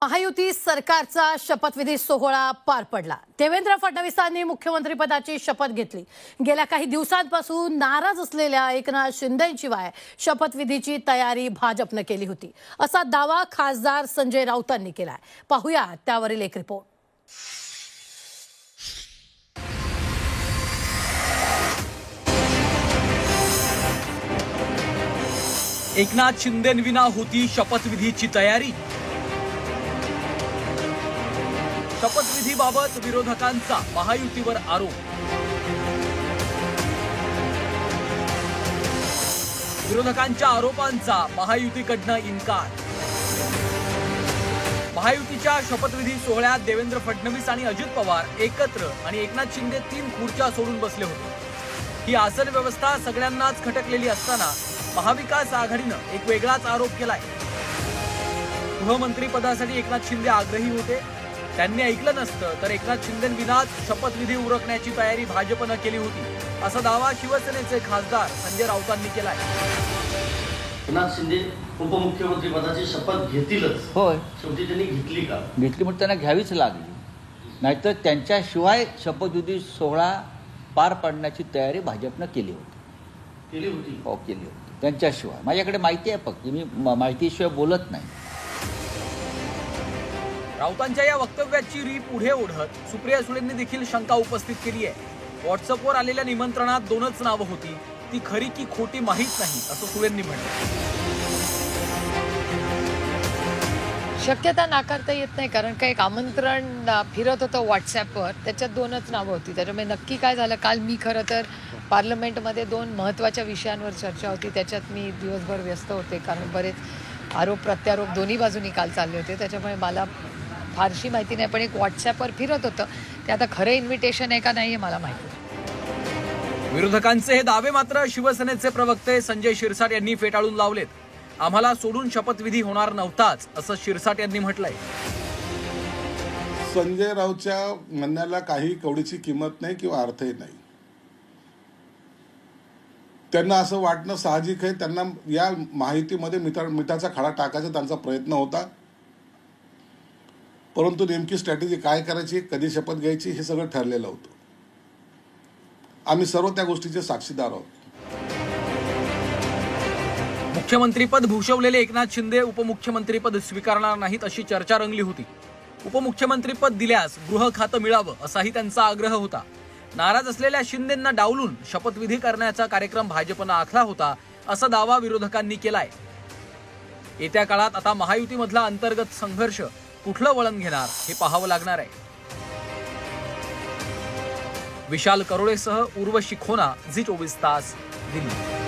महायुती सरकारचा शपथविधी सोहळा पार पडला। देवेंद्र फडणवीसांनी मुख्यमंत्रीपदाची शपथ घेतली। गेल्या काही दिवसांपासून नाराज असलेल्या एकनाथ शिंदेंशिवाय शपथविधीची तयारी भाजपने केली होती, असा दावा खासदार संजय राऊतांनी केलाय। पाहूया त्यावरील एक रिपोर्ट। एकनाथ शिंदेंविना होती शपथविधीची तयारी। शपथविधीबाबत विरोधकांचा महायुतीवर आरोप। विरोधकांच्या आरोपांचा महायुतीकडनं इन्कार। महायुतीच्या शपथविधी सोहळ्यात देवेंद्र फडणवीस आणि अजित पवार एकत्र आणि एकनाथ शिंदे 3 खुर्च्या सोडून बसले होते। ही आसन व्यवस्था सगळ्यांनाच खटकलेली असताना महाविकास आघाडीनं एक वेगळाच आरोप केलाय। गृहमंत्रीपदासाठी एकनाथ शिंदे आग्रही होते। त्यांनी ऐकलं नसतं तर एकनाथ शिंदेंविनाच शपथविधी उरकण्याची तयारी भाजपनं केली होती, असा दावा शिवसेनेचे खासदार संजय राऊतांनी केलाय। एकनाथ शिंदे उपमुख्यमंत्री पदाची शपथ घेतीलच, होय, शेवटी त्यांनी घेतली का? घेतली म्हणून त्यांना घ्यावीच लागली, नाहीतर त्यांच्याशिवाय शपथविधी सोहळा पार पाडण्याची तयारी भाजपनं केली होती। हो, केली होती त्यांच्याशिवाय। माझ्याकडे माहिती आहे, फक्त मी माहितीशिवाय बोलत नाही। राऊतांच्या या वक्तव्याची री पुढे ओढत सुप्रिया सुळेंनी देखील शंका उपस्थित केली आहे। व्हॉट्सअपवर आलेल्या निमंत्रणात 2च नावं होती, ती खरी की खोटी माहीत नाही, असं सुळेंनी म्हटलं। शक्यता नाकारता येत नाही, कारण काही एक आमंत्रण फिरत होतं व्हॉट्सॲपवर, त्याच्यात 2च नावं होती। त्याच्यामुळे नक्की काय झालं, काल मी खरं तर पार्लमेंटमध्ये 2 महत्त्वाच्या विषयांवर चर्चा होती, त्याच्यात मी दिवसभर व्यस्त होते, कारण बरेच आरोप प्रत्यारोप दोन्ही बाजूनी काल चालले होते। त्याच्यामुळे मला फारशी माहिती नाही, पण एक व्हॉट्सॲपवर फिरत होतं, ते आता खरं इन्व्हिटेशन आहे का नाही हे मला माहिती। विरोधकांचे हे दावे मात्र शिवसेनेचे प्रवक्ते संजय शिरसाट यांनी फेटाळून लावलेत। आम्हाला सोडून शपथविधी होणार नव्हताच, असं शिरसाट यांनी म्हटलंय। संजय राऊतच्या म्हणण्याला काही कवडीची किंमत नाही किंवा अर्थही नाही। त्यांना असं वाटणं साहजिक आहे, त्यांना या माहितीमध्ये मिठाचा खडा टाकायचा त्यांचा प्रयत्न होता, परंतु नेमकी स्ट्रॅटेजी काय करायची, कधी शपथ घ्यायची, हे सगळं ठरलेलं होतं। आम्ही सर्व त्या गोष्टीचे साक्षीदार आहोत। मुख्यमंत्रीपद भूषवलेले एकनाथ शिंदे उपमुख्यमंत्रीपद स्वीकारणार नाहीत, अशी चर्चा रंगली होती। उपमुख्यमंत्रीपद दिल्यास गृह खातं मिळावं, असाही त्यांचा आग्रह होता। नाराज असलेल्या शिंदेंना डावलून शपथविधी करण्याचा कार्यक्रम भाजपनं आखला होता, असा दावा विरोधकांनी केलाय। येत्या काळात आता महायुतीमधला अंतर्गत संघर्ष कुठलं वळण घेणार हे पाहावं लागणार आहे। विशाल करोळेसह उर्वशी खोना, झी 24 तास, दिल्ली।